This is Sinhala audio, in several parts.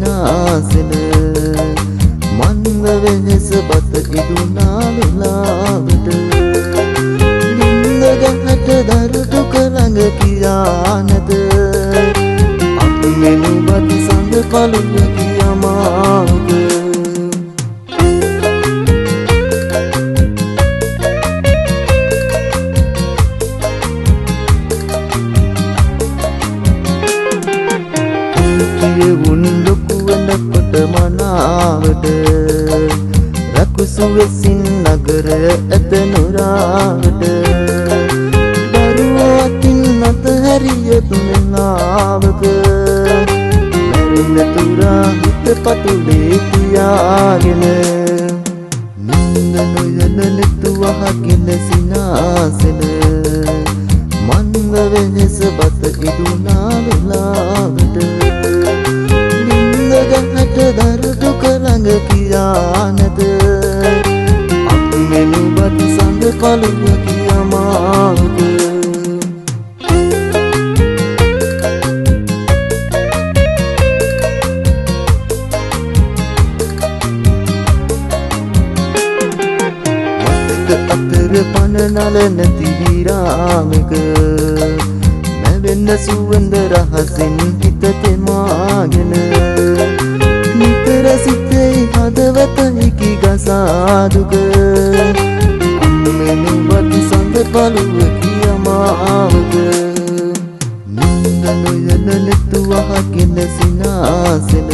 සිනාසෙන මන්ද වෙහෙස බත ඉදුණා වෙලාවට නින්ද ගැහැට දරුදුක ළඟ කියා නැත අපි මෙනුබත් සඳ පළුව කියමාවක උන් ලොකුවනකොට මනාවට රකුසු වෙසින් නගරය ඇත නොරාවට දරුවෝ අතින් අතහැරියත් වෙලාවක මැරෙන්න තුරා හිත පතුලේ තියාගෙන නින්ද නොයන නෙතුවහගෙන සිනාසෙන මන්ද වෙහෙස බත ඉදුණා වෙලාවට ගැහැට දරුදුක ළඟ කියා නැත අපි මෙනුබත් සඳ පළුව කියමාවක අතර පනනල නැති විරාමක නැවෙන්න සුවඳ රහසින් හිත තෙමාගෙන නිතර සිතේ හදවත හිකි ගසාදුක මෙනුබත් සඳ පළුව කියමාවක නින්ද නොයන නෙතුවහගෙන සිනාසෙන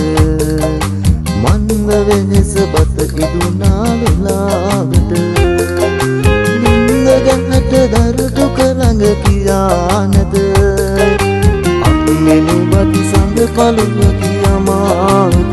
මන්ද වෙහෙස බත ඉදුණා වෙලාවට නින්ද ගැහැට දරුදුක ළඟ කියා නැත අපි මෙනුබත් සඳ පළුව කියමාවක